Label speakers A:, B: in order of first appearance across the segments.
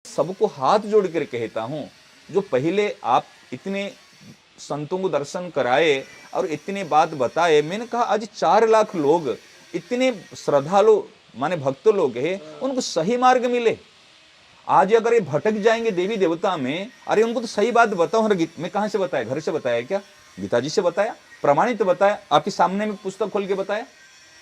A: सबको हाथ जोड़ कर कहता हूं, जो पहले आप इतने संतों को दर्शन कराए और इतने बात बताए, मैंने कहा आज 4 लाख लोग इतने श्रद्धालु माने भक्त लोग हैं, उनको सही मार्ग मिले। आज अगर ये भटक जाएंगे देवी देवता में, अरे उनको तो सही बात बताओ। मैं कहां से बताया? घर से बताया क्या? गीता जी से बताया, प्रमाणित बताया, आपके सामने में पुस्तक खोल के बताया,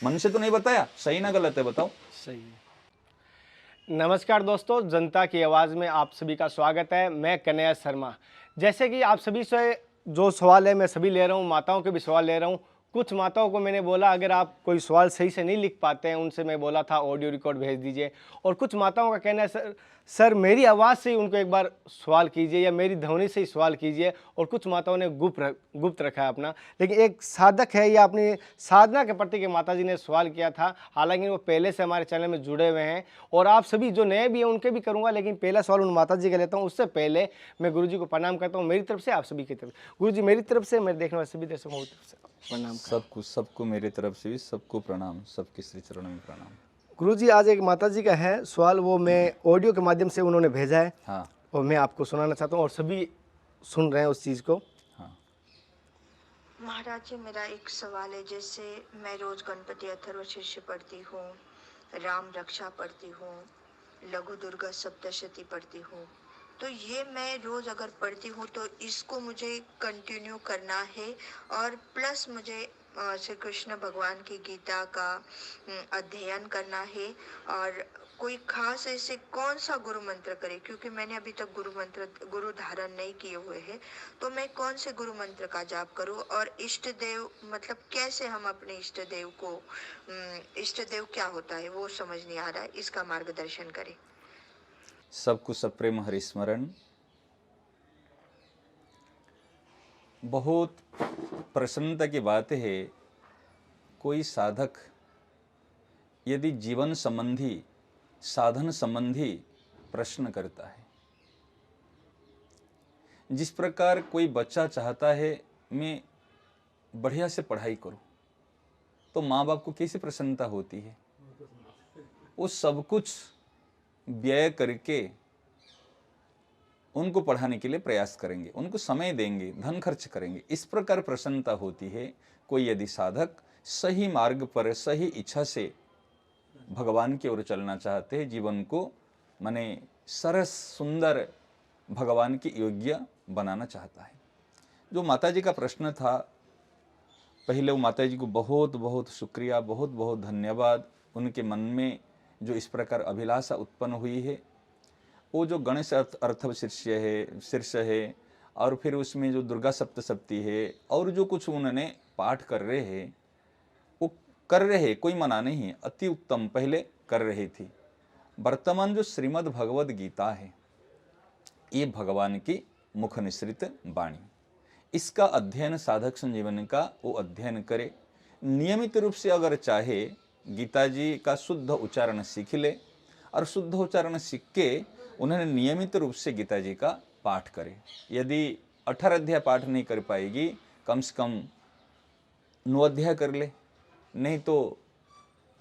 A: मन से तो नहीं बताया। सही ना गलत है बताओ?
B: सही है। नमस्कार दोस्तों, जनता की आवाज़ में आप सभी का स्वागत है। मैं कन्हैया शर्मा। जैसे कि आप सभी से जो सवाल है मैं सभी ले रहा हूँ, माताओं के भी सवाल ले रहा हूँ। कुछ माताओं को मैंने बोला अगर आप कोई सवाल सही से नहीं लिख पाते हैं, उनसे मैं बोला था ऑडियो रिकॉर्ड भेज दीजिए। और कुछ माताओं का कहना है सर मेरी आवाज़ से ही उनको एक बार सवाल कीजिए या मेरी ध्वनि से ही सवाल कीजिए। और कुछ माताओं ने गुप्त रखा है अपना। लेकिन एक साधक है या अपनी साधना के प्रति के माता जी ने सवाल किया था, हालांकि वो पहले से हमारे चैनल में जुड़े हुए हैं और आप सभी जो नए भी हैं उनके भी करूँगा, लेकिन पहला सवाल उन माता जी का लेता हूँ। उससे पहले मैं गुरु जी को प्रणाम करता हूँ मेरी तरफ से, आप सभी की तरफ। गुरु जी मेरी तरफ से, मेरे देखने वाले सभी दर्शकों की तरफ से प्रणाम।
A: सबको मेरी तरफ से भी सबको प्रणाम, सबके श्री चरणों में प्रणाम।
B: गुरु जी आज एक माता जी का है सवाल, वो मैं ऑडियो के माध्यम से उन्होंने भेजा है।
A: हाँ
B: और मैं आपको सुनाना चाहता हूँ और सभी सुन रहे हैं उस चीज़ को।
A: हाँ।
C: महाराज जी, मेरा एक सवाल है। जैसे मैं रोज गणपति अथर्व शीर्ष पढ़ती हूँ, राम रक्षा पढ़ती हूँ, लघु दुर्गा सप्तशती पढ़ती हूँ, तो ये मैं रोज अगर पढ़ती हूँ तो इसको मुझे कंटिन्यू करना है और प्लस मुझे श्री कृष्ण भगवान की गीता का अध्ययन करना है। और कोई खास ऐसे कौन सा गुरु मंत्र करे, क्योंकि मैंने अभी तक गुरु धारण नहीं किए हुए हैं, तो मैं कौन से गुरु मंत्र का जाप करूं? और इष्ट देव मतलब कैसे हम अपने इष्ट देव को, इष्ट देव क्या होता है वो समझ नहीं आ रहा है, इसका मार्गदर्शन करें।
A: सबको सप्रेम हरिस्मरण। बहुत प्रसन्नता की बात है, कोई साधक यदि जीवन संबंधी साधन संबंधी प्रश्न करता है, जिस प्रकार कोई बच्चा चाहता है मैं बढ़िया से पढ़ाई करूं, तो माँ बाप को कैसी प्रसन्नता होती है। वो सब कुछ व्यय करके उनको पढ़ाने के लिए प्रयास करेंगे, उनको समय देंगे, धन खर्च करेंगे, इस प्रकार प्रसन्नता होती है। कोई यदि साधक सही मार्ग पर सही इच्छा से भगवान की ओर चलना चाहते हैं, जीवन को माने सरस सुंदर भगवान की योग्य बनाना चाहता है। जो माताजी का प्रश्न था, पहले वो माताजी को बहुत बहुत शुक्रिया, बहुत बहुत धन्यवाद। उनके मन में जो इस प्रकार अभिलाषा उत्पन्न हुई है, वो जो गणेश अर्थव शीर्ष है और फिर उसमें जो दुर्गा सप्तशती है और जो कुछ उन्होंने पाठ कर रहे हैं, वो कर रहे, कोई मना नहीं है, अति उत्तम पहले कर रही थी। वर्तमान जो श्रीमद् भगवद गीता है, ये भगवान की मुख निसृत वाणी, इसका अध्ययन साधक संजीवन का वो अध्ययन करे। नियमित रूप से अगर चाहे गीता जी का शुद्ध उच्चारण सीख ले और शुद्ध उच्चारण सीख के उन्होंने नियमित रूप से गीता जी का पाठ करे। यदि 18 अध्याय पाठ नहीं कर पाएगी, कम से कम 9 अध्याय कर ले, नहीं तो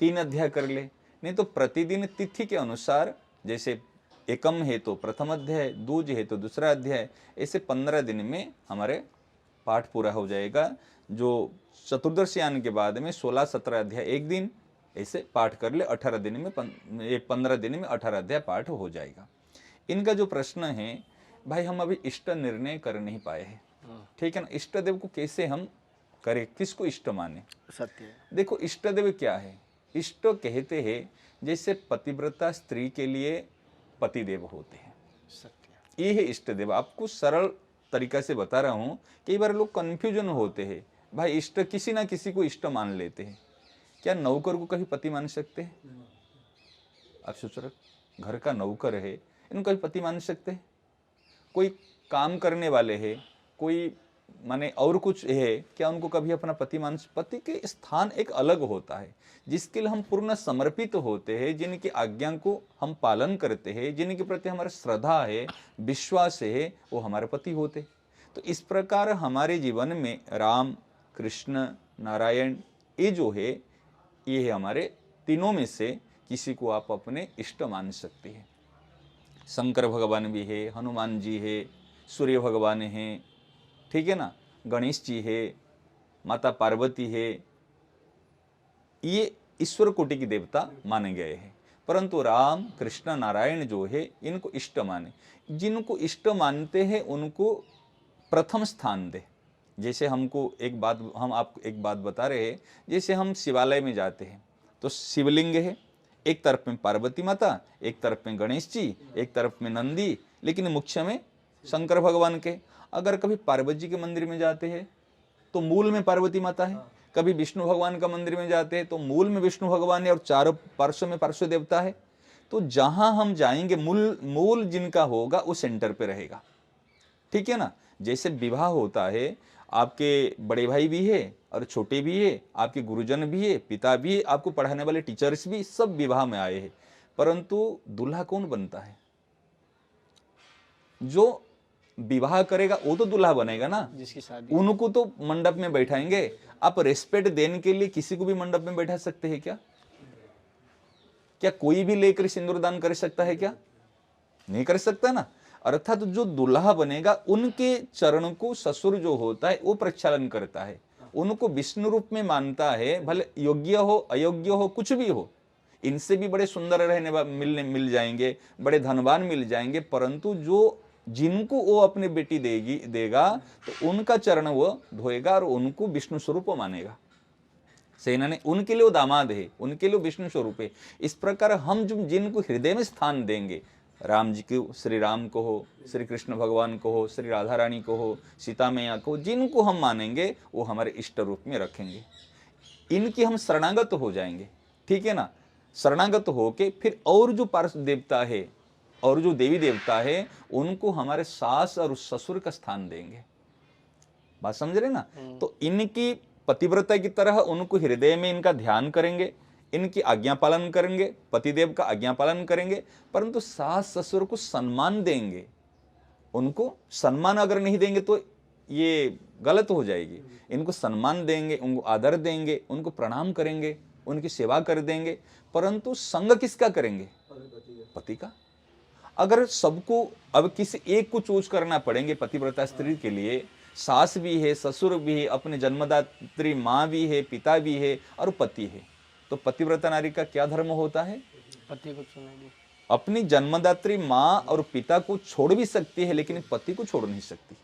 A: 3 अध्याय कर ले, नहीं तो प्रतिदिन तिथि के अनुसार, जैसे एकम है तो प्रथम अध्याय, दूज है तो दूसरा अध्याय, ऐसे 15 दिन में हमारे पाठ पूरा हो जाएगा। जो चतुर्दशी आने के बाद में 16-17 अध्याय एक दिन ऐसे पाठ कर ले, 18 दिन में 15 दिन में 18 अध्याय पाठ हो जाएगा। इनका जो प्रश्न है, भाई हम अभी इष्ट निर्णय कर नहीं पाए हैं, ठीक है ना। इष्ट देव को कैसे हम करें, किसको इष्ट माने?
B: सत्य।
A: देखो इष्ट देव क्या है, इष्ट कहते हैं जैसे पतिव्रता स्त्री के लिए पतिदेव होते हैं,
B: सत्य।
A: ये है इष्ट देव। आपको सरल तरीका से बता रहा हूं, कई बार लोग कंफ्यूजन होते हैं, भाई इष्ट किसी ना किसी को इष्ट मान लेते हैं। क्या नौकर को कभी पति मान सकते हैं? आप सोच रहे, घर का नौकर है, इनको कभी पति मान सकते हैं? कोई काम करने वाले है, कोई माने और कुछ है, क्या उनको कभी अपना पति मान? पति के स्थान एक अलग होता है, जिसके लिए हम पूर्ण समर्पित होते हैं, जिनकी आज्ञा को हम पालन करते हैं, जिनके प्रति हमारा श्रद्धा है, विश्वास है, वो हमारे पति होते। तो इस प्रकार हमारे जीवन में राम, कृष्ण, नारायण, ये जो है, ये है हमारे तीनों में से किसी को आप अपने इष्ट मान सकते हैं। शंकर भगवान भी है, हनुमान जी है, सूर्य भगवान है, ठीक है ना, गणेश जी है, माता पार्वती है, ये ईश्वर कोटि की देवता माने गए हैं। परंतु राम कृष्ण नारायण जो है इनको इष्ट माने। जिनको इष्ट मानते हैं उनको प्रथम स्थान दे। जैसे हम आपको एक बात बता रहे हैं, जैसे हम शिवालय में जाते हैं तो शिवलिंग है, एक तरफ में पार्वती माता, एक तरफ में गणेश जी, एक तरफ में नंदी, लेकिन मुख्य में शंकर भगवान के। अगर कभी पार्वती जी के मंदिर में जाते हैं तो मूल में पार्वती माता है, कभी विष्णु भगवान का मंदिर में जाते हैं तो मूल में विष्णु भगवान है और चारों पार्श्व में पार्श्व देवता है। तो जहां हम जाएंगे मूल जिनका होगा वो सेंटर पे रहेगा, ठीक है ना। जैसे विवाह होता है, आपके बड़े भाई भी है और छोटे भी है, आपके गुरुजन भी है, पिता भी है, आपको पढ़ाने वाले टीचर्स भी, सब विवाह में आए हैं। परंतु दूल्हा कौन बनता है? जो विवाह करेगा वो तो दूल्हा बनेगा ना,
B: जिसकी शादी।
A: उनको तो मंडप में बैठाएंगे। आप रेस्पेक्ट देने के लिए किसी को भी मंडप में बैठा सकते हैं क्या? क्या कोई भी लेकर सिंदूर दान कर सकता है क्या? नहीं कर सकता ना। अर्थात जो दूल्हा बनेगा उनके चरण को ससुर जो होता है वो प्रक्षालन करता है, उनको विष्णु रूप में मानता है। भले योग्य हो अयोग्य हो कुछ भी हो, इनसे भी बड़े सुंदर रहने मिल जाएंगे, बड़े धनवान मिल जाएंगे, परंतु जो जिनको वो अपनी बेटी देगा तो उनका चरण वो धोएगा और उनको विष्णु स्वरूप मानेगा। सेना ने उनके लिए वो दामाद है, उनके लिए विष्णु स्वरूप है। इस प्रकार हम जिनको हृदय में स्थान देंगे, राम जी को, श्री राम को हो, श्री कृष्ण भगवान को हो, श्री राधा रानी को हो, सीता मैया को, जिनको हम मानेंगे वो हमारे इष्ट रूप में रखेंगे। इनकी हम शरणागत हो जाएंगे, ठीक है ना। शरणागत होके फिर और जो पार्श्व देवता है और जो देवी देवता है उनको हमारे सास और ससुर का स्थान देंगे। बात समझ रहे ना। तो इनकी पतिव्रता की तरह उनको हृदय में इनका ध्यान करेंगे, इनकी आज्ञा पालन करेंगे, पतिदेव का आज्ञा पालन करेंगे, परंतु सास ससुर को सम्मान देंगे। उनको सम्मान अगर नहीं देंगे तो ये गलत हो जाएगी। इनको सम्मान देंगे, उनको आदर देंगे, उनको प्रणाम करेंगे, उनकी सेवा कर देंगे, परंतु संग किसका करेंगे? पति का। अगर सबको अब किसी एक को चूज करना पड़ेंगे पतिव्रता स्त्री के लिए, सास भी है, ससुर भी है, अपने जन्मदात्री माँ भी है, पिता भी है और पति है, तो पतिव्रता नारी का क्या धर्म होता है?
B: पति को चुनेगी।
A: अपनी जन्मदात्री माँ और पिता को छोड़ भी सकती है लेकिन पति को छोड़ नहीं सकती।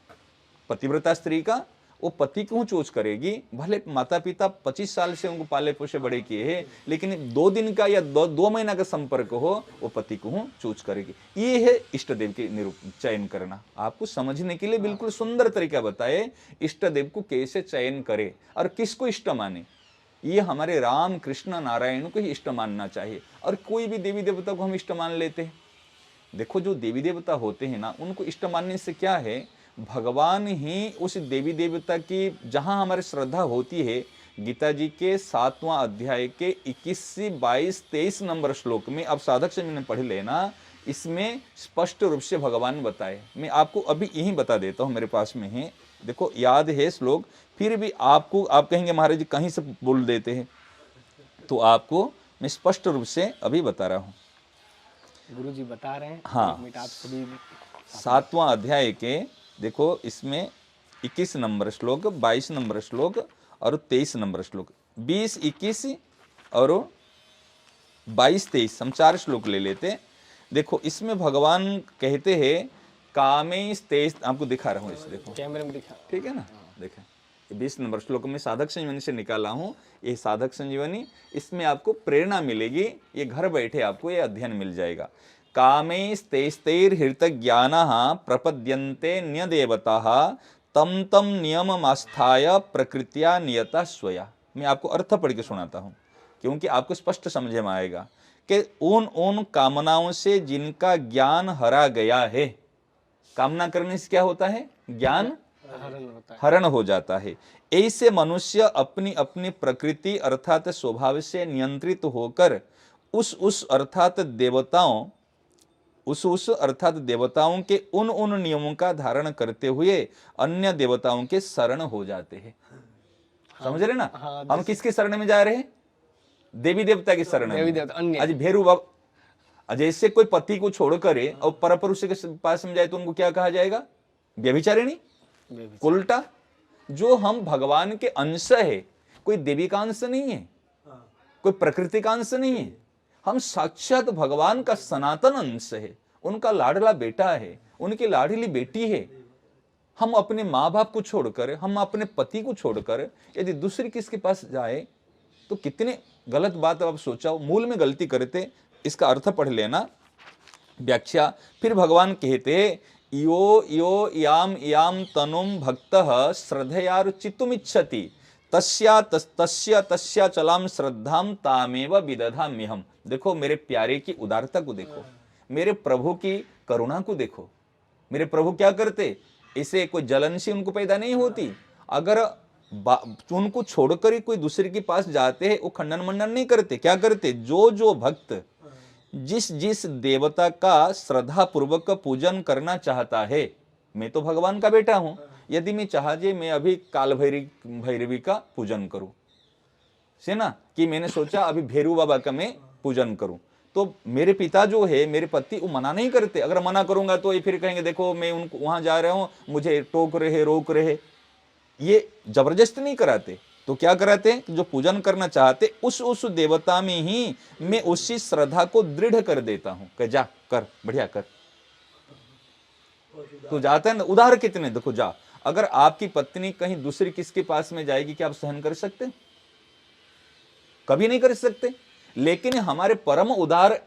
A: पतिव्रता स्त्री का वो पति को चूज करेगी। भले माता पिता 25 साल से उनको पाले पोसे बड़े किए हैं, लेकिन 2 दिन का या 2 महीना का संपर्क हो वो पति को चूज करेगी। ये है इष्ट देव के चयन करना। आपको समझने के लिए बिल्कुल सुंदर तरीका बताए इष्ट देव को कैसे चयन करे और किसको इष्ट माने। ये हमारे राम कृष्ण नारायण को ही इष्ट मानना चाहिए। और कोई भी देवी देवता को हम इष्ट मान लेते हैं। देखो जो देवी देवता होते हैं ना, उनको इष्ट मानने से क्या है, भगवान ही उस देवी देवता की जहां हमारी श्रद्धा होती है। गीता जी के 7वां अध्याय के 21 से 22-23 नंबर श्लोक में आप साधक से मैंने पढ़ लेना, इसमें स्पष्ट रूप से भगवान बताए। मैं आपको अभी यही बता देता हूं, मेरे पास में है, देखो याद है श्लोक, फिर भी आपको आप कहेंगे महाराज जी कहीं से बोल देते हैं, तो आपको मैं स्पष्ट रूप से अभी बता रहा हूं।
B: गुरु जी बता रहे हैं।
A: हाँ,
B: 1 मिनट आप सभी
A: 7वां अध्याय के देखो इसमें 21 नंबर श्लोक, 22 नंबर श्लोक और 23 नंबर श्लोक, 20, 21 और 22, 23 हम 4 श्लोक ले लेते। देखो इसमें भगवान कहते हैं कामे तेज, आपको दिखा रहा हूँ इसे, देखो
B: कैमरे में दिखा,
A: ठीक है ना। देखें 20 नंबर श्लोक में साधक संजीवनी से निकाला हूँ। ये साधक संजीवनी, इसमें आपको प्रेरणा मिलेगी। ये घर बैठे आपको ये अध्ययन मिल जाएगा। कामैस्तैस्तैर्हृत ज्ञानः प्रपद्यन्ते न्यदेवताः तम तम नियममास्थाय प्रकृत्या नियता स्वया। मैं आपको अर्थ पढ़ के सुनाता हूँ क्योंकि आपको स्पष्ट समझ में आएगा कि उन कामनाओं से जिनका ज्ञान हरा गया है। कामना करने से क्या होता है? ज्ञान हरण हो जाता है। ऐसे मनुष्य अपनी अपनी प्रकृति अर्थात स्वभाव से नियंत्रित होकर उस अर्थात देवताओं अर्थात देवताओं के उन नियमों का धारण करते हुए अन्य देवताओं के शरण हो जाते हैं। समझ रहे ना? हम किसके शरण में जा रहे हैं? देवी देवता के शरण में।
B: देवी देवता अन्य।
A: आज भैरू बाबा, जैसे कोई पति को छोड़कर और परपुरुष के पास में जाए तो उनको क्या कहा जाएगा? व्यभिचारिणी। उल्टा, जो हम भगवान के अंश है, कोई देवी का अंश नहीं है, कोई प्रकृति का अंश नहीं है, हम साक्षात भगवान का सनातन अंश है, उनका लाडला बेटा है, उनकी लाडली बेटी है। हम अपने माँ बाप को छोड़कर, हम अपने पति को छोड़कर यदि दूसरी किसके पास जाए तो कितने गलत बात। आप सोचाओ, मूल में गलती करते। इसका अर्थ पढ़ लेना, व्याख्या। फिर भगवान कहते यो यो याम याम तनुम भक्तः श्रद्धया चित्तुमिच्छति तस्या तस्या चलाम श्रद्धाम तामेव विदधाम्यहम्। देखो मेरे प्यारे की उदारता को देखो, मेरे प्रभु की करुणा को देखो। मेरे प्रभु क्या करते? इसे कोई जलन सी उनको पैदा नहीं होती। अगर उनको छोड़कर ही कोई दूसरे के पास जाते हैं, वो खंडन मंडन नहीं करते। क्या करते? जो जो भक्त जिस जिस देवता का श्रद्धा पूर्वक पूजन करना चाहता है, मैं तो भगवान का बेटा हूं, यदि मैं चाहे मैं अभी काल भैरवी का पूजन करूं, से ना, कि मैंने सोचा अभी भैरू बाबा का मैं पूजन करूं, तो मेरे पिता जो है, मेरे पति, वो मना नहीं करते। अगर मना करूंगा तो ये फिर कहेंगे देखो मैं उनको वहां जा रहा हूं, मुझे टोक रहे, रोक रहे। ये जबरदस्ती नहीं कराते। तो क्या कराते हैं? जो पूजन करना चाहते उस देवता में ही मैं उसी श्रद्धा को दृढ़ कर देता हूं कि जा कर, बढ़िया कर। तो जाते हैं ना, उदाहरण कितने, देखो जा। अगर आपकी पत्नी कहीं दूसरी किसके पास में जाएगी, क्या आप सहन कर सकते? कभी नहीं कर सकते। लेकिन हमारे परम उदार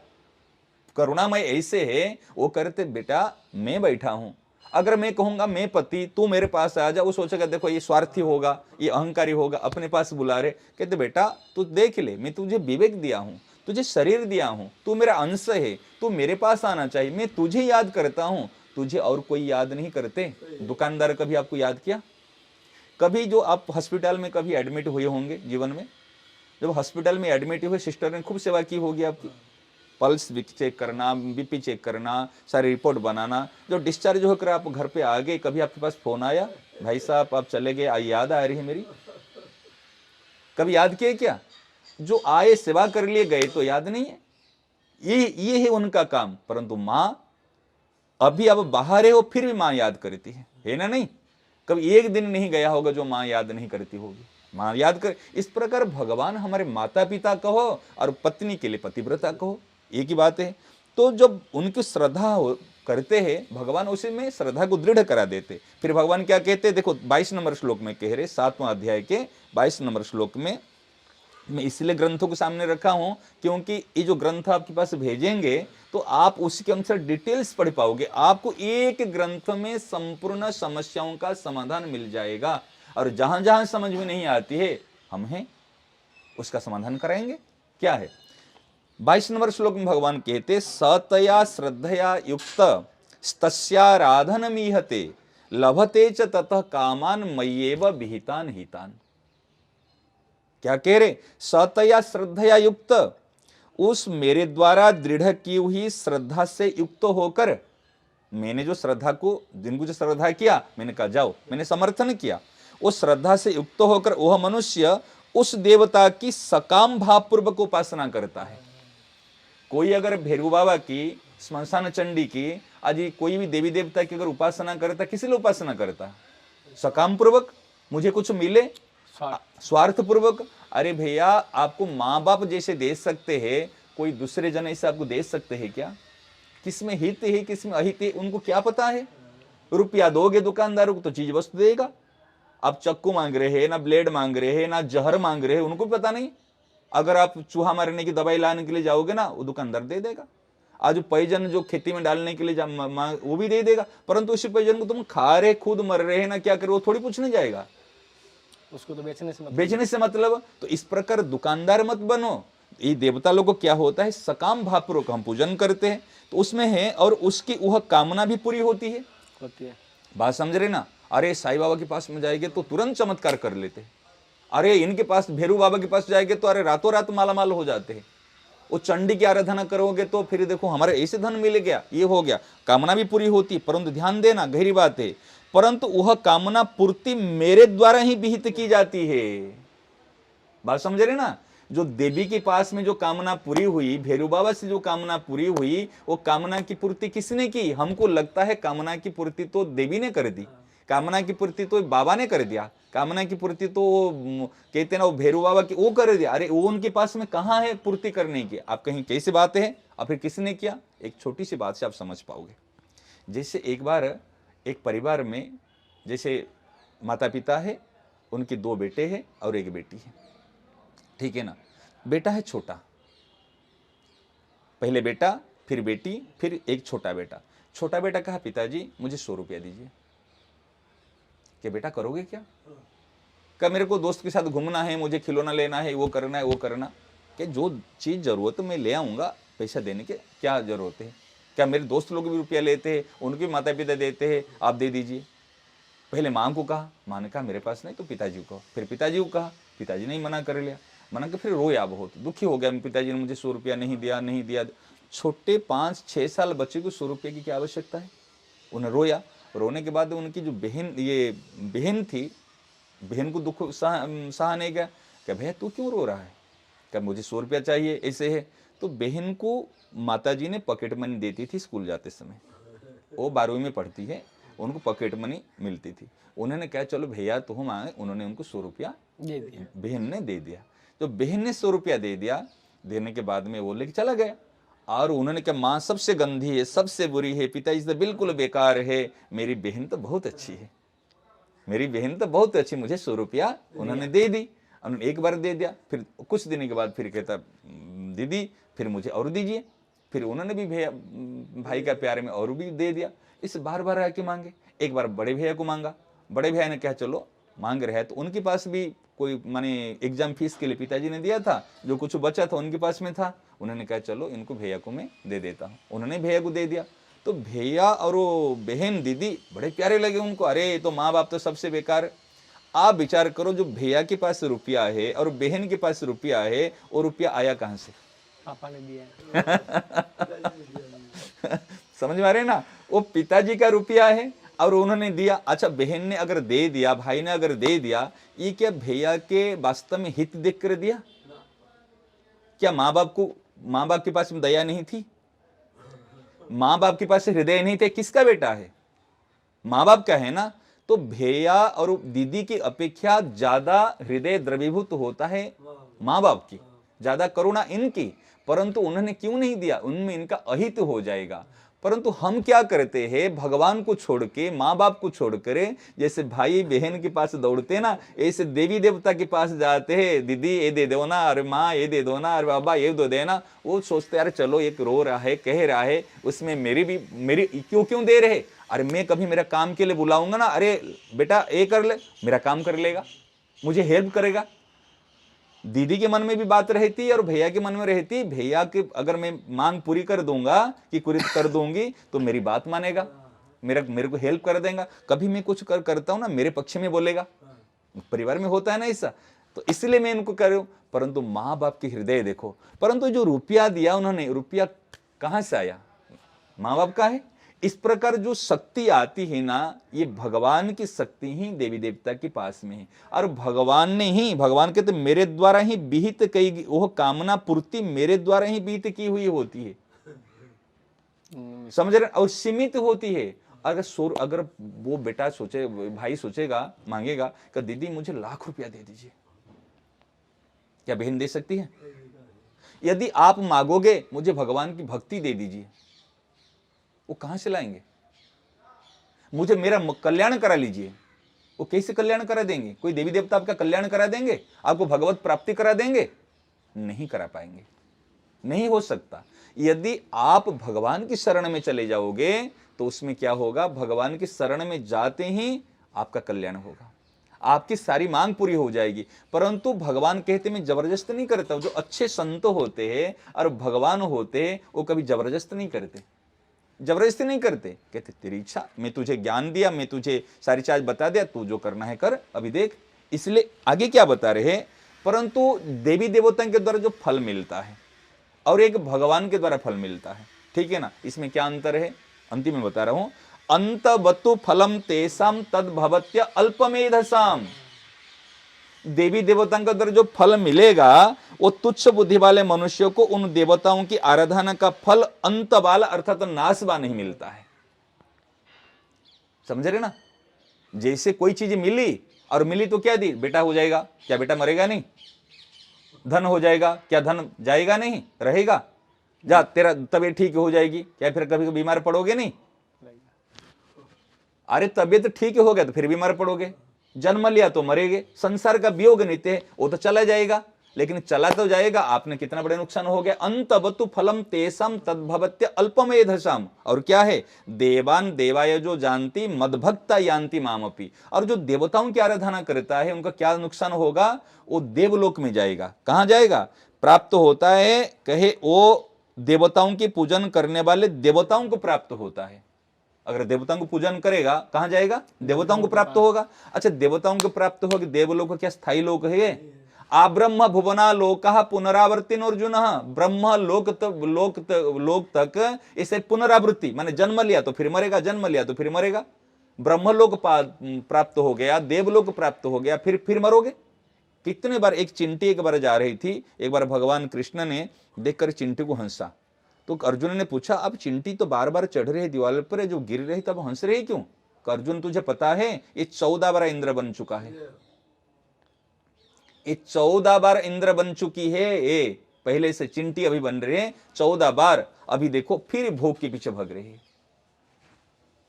A: करुणामय ऐसे है, वो करते बेटा मैं बैठा हूं, अगर मैं कहूंगा मैं पति, तू मेरे पास आ जा, वो सोचेगा देखो ये स्वार्थी होगा, ये अहंकारी होगा, अपने पास बुला रहे। कहते बेटा तू देख ले, मैं तुझे विवेक दिया हूं, तुझे शरीर दिया हूं, तू मेरा अंश है, तू मेरे पास आना चाहिए, मैं तुझे याद करता हूं, तुझे और कोई याद नहीं करते। दुकानदार कभी आपको याद किया? कभी जो आप हॉस्पिटल में कभी एडमिट हुए होंगे जीवन में, जब हॉस्पिटल में एडमिट हुए, सिस्टर ने खूब सेवा की होगी आपकी, पल्स चेक करना, बीपी चेक करना, सारी रिपोर्ट बनाना। जो डिस्चार्ज होकर आप घर पे आ गए, कभी आपके पास फोन आया, भाई साहब आप चले गए, याद आ रही है मेरी? कभी याद किए क्या? जो आए सेवा कर लिए, गए तो याद नहीं है। ये है उनका काम। परंतु माँ, अभी अब बाहर है वो, फिर भी माँ याद करती है ना? नहीं, कभी एक दिन नहीं गया होगा जो माँ याद नहीं करती होगी। माँ याद कर। इस प्रकार भगवान हमारे माता पिता कहो और पत्नी के लिए पतिव्रता कहो, एक ही बात है। तो जब उनकी श्रद्धा करते हैं, भगवान उसी में श्रद्धा को दृढ़ करा देते। फिर भगवान क्या कहते हैं? देखो 22 नंबर श्लोक में कह रहे, 7वां अध्याय के 22 नंबर श्लोक में। मैं इसलिए ग्रंथों के सामने रखा हूं क्योंकि ये जो ग्रंथ आपके पास भेजेंगे तो आप उसके अनुसार डिटेल्स पढ़ पाओगे। आपको एक ग्रंथ में संपूर्ण समस्याओं का समाधान मिल जाएगा, और जहां जहां समझ में नहीं आती है, हम हैं, उसका समाधान कराएंगे। क्या है? 22 नंबर श्लोक में भगवान कहते, सतया श्रद्धया युक्त तस्याराधनमीहते लभते च ततः कामान मय्येव विहितान हितान। क्या कह रहे? सतया श्रद्धया युक्त, उस मेरे द्वारा दृढ़ की हुई श्रद्धा से युक्त होकर, मैंने जो श्रद्धा को, जिनको जो श्रद्धा किया, मैंने कहा जाओ, मैंने समर्थन किया, उस श्रद्धा से युक्त होकर वह मनुष्य उस देवता की सकाम भावपूर्वक उपासना करता है। कोई अगर भैरव बाबा की, स्मशान चंडी की, आज कोई भी देवी देवता की अगर उपासना करता, किसी लिए उपासना करता? सकाम पूर्वक, मुझे कुछ मिले, स्वार्थ पूर्वक। अरे भैया, आपको माँ बाप जैसे दे सकते हैं, कोई दूसरे जन ऐसे आपको दे सकते हैं क्या? किसमें हित है, किसमें अहित है, उनको क्या पता है? रुपया दोगे दुकानदारों को तो चीज वस्तु देगा। आप चक्कू मांग रहे हैं, ना ब्लेड मांग रहे हैं, ना जहर मांग रहे हैं, उनको भी पता नहीं। अगर आप चूहा मारने की दवाई लाने के लिए जाओगे ना, वो दुकानदार दे देगा। आज पैजन जो खेती में डालने के लिए वो भी दे देगा। परंतु उसी पैजन को तुम खा रहे, खुद मर रहे हैं ना, क्या करे, वो थोड़ी पूछने जाएगा,
B: उसको तो बेचने से
A: मतलब। तो इस प्रकार दुकानदार मत बनो। ये देवता लोगों को क्या होता है? सकाम भावपूर्वक हम पूजन करते हैं, तो उसमें है, और उसकी वह कामना भी पूरी होती है। बात समझ रहे ना? अरे साईं बाबा के पास में जाएंगे तो तुरंत चमत्कार कर लेते हैं। अरे इनके पास, भैरू बाबा के पास जाएंगे तो अरे रातों रात मालामाल हो जाते हैं। वो चंडी की आराधना करोगे तो फिर देखो हमारे ऐसे धन मिल गया, ये हो गया, कामना भी पूरी होती। परंतु ध्यान देना, गहरी बात है, परंतु वह कामना पूर्ति मेरे द्वारा ही विहित की जाती है। बात समझ रहे ना? जो देवी के पास में जो कामना पूरी हुई, भैरव बाबा से जो कामना पूरी हुई, वो कामना की पूर्ति किसने की? हमको लगता है कामना की पूर्ति तो देवी ने कर दी, कामना की पूर्ति तो बाबा ने कर दिया, कामना की पूर्ति तो कहते ना वो भैरव बाबा की वो कर दिया। अरे वो उनके पास में कहाँ है पूर्ति करने की? आप कहीं कैसे बात है, और फिर किसने किया? एक छोटी सी बात से आप समझ पाओगे। जैसे एक बार एक परिवार में, जैसे माता पिता है, उनके 2 बेटे हैं और 1 बेटी है, ठीक है ना। बेटा है छोटा, पहले बेटा, फिर बेटी, फिर एक छोटा बेटा। छोटा बेटा कहा पिताजी मुझे 100 रुपया दीजिए। क्या बेटा करोगे क्या? क्या मेरे को दोस्त के साथ घूमना है, मुझे खिलौना लेना है, वो करना है, वो करना। क्या जो चीज़ जरूरत मैं ले आऊँगा, पैसा देने के क्या जरूरत है? क्या मेरे दोस्त लोग भी रुपया लेते हैं, उनके माता पिता देते हैं, आप दे दीजिए। पहले माँ को कहा, माँ ने कहा मेरे पास नहीं, तो पिताजी को। फिर पिताजी को कहा, पिताजी ने मना कर लिया। मना कर फिर रोया, बहुत दुखी हो गया, पिताजी ने मुझे 100 रुपया नहीं दिया, नहीं दिया। छोटे 5-6 साल बच्चे को 100 रुपये की क्या आवश्यकता है? उन्हें रोया। रोने के बाद उनकी जो बहन थी, बहन को दुख सहा नहीं गया। क्या भैया तू क्यों रो रहा है? क्या मुझे 100 रुपया चाहिए, ऐसे है। तो बहन को माताजी ने पॉकेट मनी देती थी स्कूल जाते समय, वो 12वीं में पढ़ती है, उनको पॉकेट मनी मिलती थी। उन्होंने कहा चलो भैया तो हम आए, उन्होंने उनको 100 रुपया दे दिया, बहन ने दे दिया। तो बहन ने 100 रुपया दे दिया, देने के बाद में वो लेके चला गया। और उन्होंने कहा माँ सबसे गंदी है, सबसे बुरी है, पिताजी तो बिल्कुल बेकार है, मेरी बहन तो बहुत अच्छी है, मेरी बहन तो बहुत अच्छी, मुझे 100 रुपया उन्होंने दे दी। उन्होंने एक बार दे दिया, फिर कुछ दिन के बाद फिर कहता दीदी फिर मुझे और दीजिए। फिर उन्होंने भी भैया भाई का प्यार में और भी दे दिया। इस बार बार आके मांगे। एक बार बड़े भैया को मांगा, बड़े भैया ने कहा चलो मांग रहे हैं तो उनके पास भी कोई माने एग्जाम फीस के लिए पिताजी ने दिया था, जो कुछ बचा था उनके पास में था। उन्होंने कहा चलो इनको भैया को मैं दे देता हूँ, उन्होंने भैया को दे दिया। तो भैया और वो बहन दीदी बड़े प्यारे लगे उनको। अरे तो माँ बाप तो सबसे बेकार। आप विचार करो, जो भैया के पास रुपया है और बहन के पास रुपया है, वो रुपया आया कहाँ से?
B: पापा ने दिया।
A: समझ में आ रहे ना? वो पिताजी का रुपया है और उन्होंने दिया। अच्छा बहन ने अगर दे दिया, भाई ने अगर दे दिया, ये क्या भैया के वास्तव में हित देख कर दिया? क्या माँ बाप के पास में दया नहीं थी? माँ बाप के पास हृदय नहीं थे? किसका बेटा है? माँ बाप का है ना। तो भैया और दीदी की अपेक्षा ज्यादा हृदय द्रवीभूत होता है माँ बाप की, ज्यादा करुणा इनकी। परंतु उन्होंने क्यों नहीं दिया? उनमें इनका अहित हो जाएगा। परंतु हम क्या करते हैं, भगवान को छोड़ के, माँ बाप को छोड़कर, जैसे भाई बहन के पास दौड़ते ना, ऐसे देवी देवता के पास जाते हैं, दीदी ये दे दो ना, अरे माँ ये दे दो ना, अरे बाबा ये दो देना। वो सोचते यार चलो एक रो रहा है, कह रहा है, उसमें मेरी क्यों दे रहे? अरे मैं कभी मेरा काम के लिए बुलाऊंगा ना, अरे बेटा ये कर ले, मेरा काम कर लेगा, मुझे हेल्प करेगा। दीदी के मन में भी बात रहती और भैया के मन में रहती, भैया के अगर मैं मांग पूरी कर दूंगा कि पूरी कर दूंगी तो मेरी बात मानेगा, मेरे को हेल्प कर देगा। कभी मैं कुछ करता हूं ना, मेरे पक्ष में बोलेगा। परिवार में होता है ना ऐसा, तो इसलिए मैं इनको कर रहा हूं। परंतु माँ बाप के हृदय देखो। परंतु जो रुपया दिया उन्होंने, रुपया कहां से आया? माँ बाप का है। इस प्रकार जो शक्ति आती है ना, ये भगवान की शक्ति ही देवी देवता के पास में है। और भगवान कहते मेरे द्वारा ही विहित कई, वो कामना पूर्ति मेरे द्वारा ही विहित की हुई होती है, समझ रहे? और सीमित होती है। अगर वो बेटा सोचे, भाई सोचेगा, मांगेगा कि दीदी मुझे लाख रुपया दे दीजिए, क्या बहन दे सकती है? यदि आप मांगोगे मुझे भगवान की भक्ति दे दीजिए, वो कहां से लाएंगे? मुझे मेरा कल्याण करा लीजिए, वो कैसे कल्याण करा देंगे? कोई देवी देवता आपका कल्याण करा देंगे? आपको भगवत प्राप्ति करा देंगे? नहीं करा पाएंगे, नहीं हो सकता। यदि आप भगवान की शरण में चले जाओगे तो उसमें क्या होगा? भगवान की शरण में जाते ही आपका कल्याण होगा, आपकी सारी मांग पूरी हो जाएगी। परंतु भगवान कहते मैं जबरदस्त नहीं करता हूं। जो अच्छे संत होते हैं और भगवान होते हैं, वो कभी जबरदस्त नहीं करते, जबरदस्ती नहीं करते। कहते तेरी इच्छा, मैं तुझे ज्ञान दिया, मैं तुझे सारी चीज बता दिया, तू जो करना है कर, अभी देख। इसलिए आगे क्या बता रहे हैं? परंतु देवी देवताओं के द्वारा जो फल मिलता है और एक भगवान के द्वारा फल मिलता है, ठीक है ना, इसमें क्या अंतर है? अंतिम में बता रहा हूं। अंतवतु फलम तेसाम तद भवत्य अल्पमेधसाम। देवी देवताओं के अंदर जो फल मिलेगा वो तुच्छ बुद्धि वाले मनुष्यों को उन देवताओं की आराधना का फल अंत वाला अर्थात नाशवा नहीं मिलता है। समझ रहे ना? जैसे कोई चीज मिली और मिली तो क्या दी? बेटा हो जाएगा, क्या बेटा मरेगा नहीं? धन हो जाएगा, क्या धन जाएगा नहीं? रहेगा। जा तेरा तबीयत ठीक हो जाएगी, क्या फिर कभी बीमार पड़ोगे नहीं? अरे तबीयत ठीक हो गया तो फिर बीमार पड़ोगे। जन्म लिया तो मरेगे। संसार का वियोग नित्य है, वो तो चला जाएगा, लेकिन चला तो जाएगा। आपने कितना बड़े नुकसान हो गया। अंतवतु फलम तेसम तद्भवत्य अल्पमेधसाम। और क्या है? देवान देवाय जो जानती मदभक्ता यान्ति मामपि। और जो देवताओं की आराधना करता है उनका क्या नुकसान होगा? वो देवलोक में जाएगा। कहां जाएगा? प्राप्त होता है, कहे वो देवताओं की पूजन करने वाले देवताओं को प्राप्त होता है। अगर देवताओं को पूजन करेगा कहां जाएगा? देवताओं को प्राप्त होगा। अच्छा, देवताओं को प्राप्त होगा। देवलोक क्या स्थायी लोक है ये? आ ब्रह्म भुवना लोक पुनरावर्तिन अर्जुन। ब्रह्म लोक तक इसे पुनरावृत्ति माने जन्म लिया तो फिर मरेगा, जन्म लिया तो फिर मरेगा। ब्रह्मलोक प्राप्त हो गया, देवलोक प्राप्त हो गया, फिर मरोगे। कितने बार एक चिंटी एक बार जा रही थी, एक बार भगवान कृष्ण ने देखकर चिंटी को हंसा तो अर्जुन ने पूछा, अब चिंटी तो बार बार चढ़ रही दीवार पर, जो गिर रही तब हंस रही क्यों? अर्जुन तुझे पता है ये 14 बार इंद्र बन चुका है। ये 14 बार इंद्र बन चुकी है। ये पहले से चिंटी अभी बन रही है 14 बार। अभी देखो फिर भोग के पीछे भाग रही है।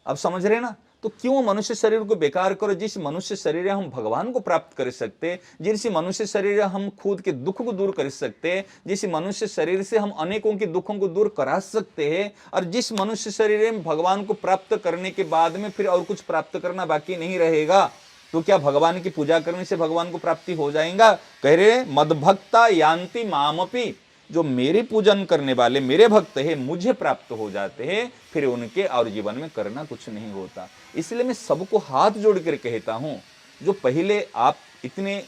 A: अब समझ रहे ना? तो क्यों मनुष्य शरीर को बेकार करो? जिस मनुष्य शरीर हम भगवान को प्राप्त कर सकते, जिस मनुष्य शरीर हम खुद के दुख को दूर कर सकते, जिस मनुष्य शरीर से हम अनेकों के दुखों को दूर करा सकते हैं, और जिस मनुष्य शरीर में भगवान को प्राप्त करने के बाद में फिर और कुछ प्राप्त करना बाकी नहीं रहेगा, तो क्या भगवान की पूजा करने से भगवान को प्राप्ति हो जाएगा? कह रहे मदभक्ता यान्ति मामपि। जो मेरे पूजन करने वाले मेरे भक्त हैं मुझे प्राप्त हो जाते हैं, फिर उनके और जीवन में करना कुछ नहीं होता। इसलिए मैं सबको हाथ जोड़कर कहता हूं, जो पहले आप इतने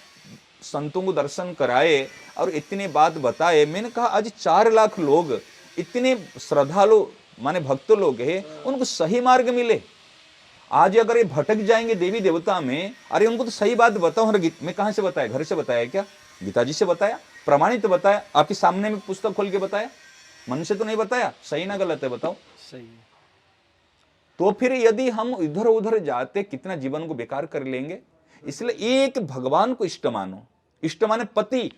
A: संतों को दर्शन कराए और इतने बात बताए, मैंने कहा आज 4 लाख लोग इतने श्रद्धालु माने भक्त लोग हैं, उनको सही मार्ग मिले। आज अगर ये भटक जाएंगे देवी देवता में, अरे उनको तो सही बात बताओ। मैं कहां से बताया? घर से बताया क्या? गीता जी से बताया, प्रमाणित बताया, आपके सामने में पुस्तक खोल के बताया, मन से तो नहीं बताया। सही ना गलत है बताओ?
B: सही है।
A: तो फिर यदि हम इधर उधर जाते कितना जीवन को बेकार कर लेंगे। इसलिए एक भगवान को इष्ट मानो। इष्ट माने पति,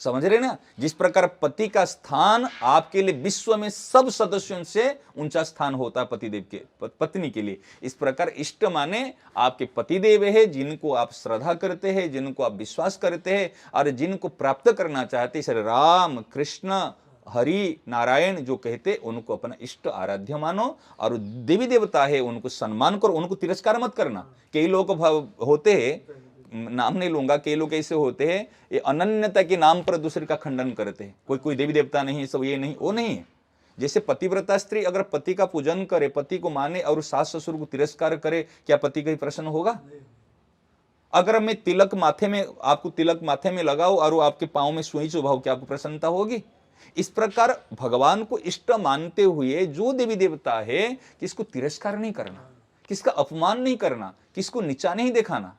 A: समझ रहे ना? जिस प्रकार पति का स्थान आपके लिए विश्व में सब सदस्यों से ऊंचा स्थान होता है पतिदेव के पत्नी के लिए, इस प्रकार इष्ट माने आपके पतिदेव है, जिनको आप श्रद्धा करते हैं, जिनको आप विश्वास करते हैं और जिनको प्राप्त करना चाहते हैं। राम कृष्ण हरि नारायण जो कहते, उनको अपना इष्ट आराध्य मानो। और देवी देवता है उनको सम्मान करो, उनको तिरस्कार मत करना। कई लोग होते हैं, नाम नहीं लूंगा, कई लोग ऐसे होते हैं ये अनन्यता के नाम पर दूसरे का खंडन करते हैं। कोई देवी देवता नहीं, सब ये नहीं वो नहीं है। जैसे पतिव्रता स्त्री अगर पति का पूजन करे, पति को माने और सास ससुर को तिरस्कार करे, क्या पति कहीं प्रसन्न होगा? अगर मैं तिलक माथे में, आपको तिलक माथे में लगाओ और वो आपके पांव में सुई चुभाओ, क्या आपको प्रसन्नता होगी? इस प्रकार भगवान को इष्ट मानते हुए जो देवी देवता है, किसको तिरस्कार नहीं करना, किसका अपमान नहीं करना, किसको नीचा नहीं दिखाना।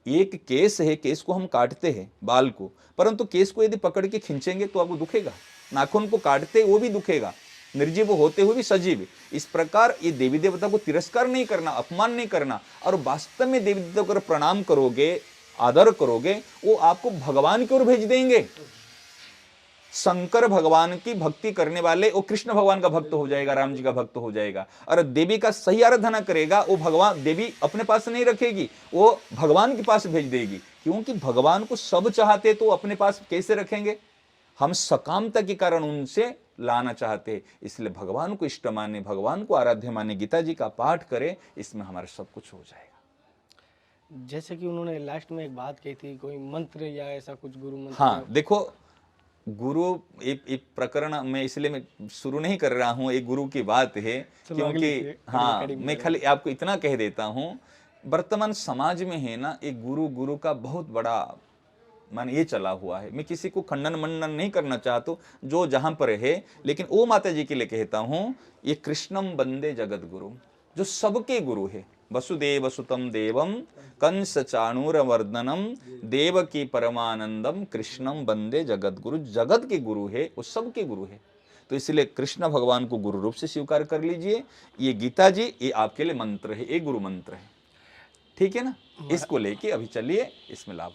A: एक केस है, केस को हम काटते हैं बाल को, परंतु केस को यदि पकड़ के खींचेंगे तो आपको दुखेगा। नाखून को काटते वो भी दुखेगा, निर्जीव होते हुए भी सजीव। इस प्रकार ये देवी देवता को तिरस्कार नहीं करना, अपमान नहीं करना, और वास्तव में देवी देवता को प्रणाम करोगे, आदर करोगे, वो आपको भगवान की ओर भेज देंगे। शंकर भगवान की भक्ति करने वाले वो कृष्ण भगवान का भक्त हो जाएगा, राम जी का भक्त हो जाएगा। और देवी का सही आराधना करेगा, वो भगवान देवी अपने पास नहीं रखेगी, वो भगवान के पास भेज देगी। क्योंकि भगवान को सब चाहते तो अपने पास कैसे रखेंगे? हम सकामता के कारण उनसे लाना चाहते हैं। इसलिए भगवान को इष्ट माने, भगवान को आराध्य माने, गीता जी का पाठ करें, इसमें हमारा सब कुछ हो जाएगा।
B: जैसे कि उन्होंने लास्ट में एक बात कही थी, कोई मंत्र या ऐसा कुछ गुरु मंत्र।
A: हाँ देखो, गुरु एक प्रकरण में इसलिए मैं शुरू नहीं कर रहा हूं, एक गुरु की बात है, क्योंकि हाँ मैं खाली आपको इतना कह देता हूं, वर्तमान समाज में है ना एक गुरु का बहुत बड़ा मान ये चला हुआ है। मैं किसी को खंडन मंडन नहीं करना चाहता, जो जहां पर है, लेकिन वो माता जी के लिए कहता हूं, ये कृष्णम वंदे जगत गुरु, जो सबके गुरु है, वसुदेव सुतम देवम कंस चाणूरमर्दनम देवकी परमानंदम कृष्णम वंदे जगत गुरु। जगत के गुरु है, वो सबके गुरु है, तो इसलिए कृष्ण भगवान को गुरु रूप से स्वीकार कर लीजिए। ये गीता जी ये आपके लिए मंत्र है, ये गुरु मंत्र है, ठीक है ना। इसको लेके अभी चलिए, इसमें लाभ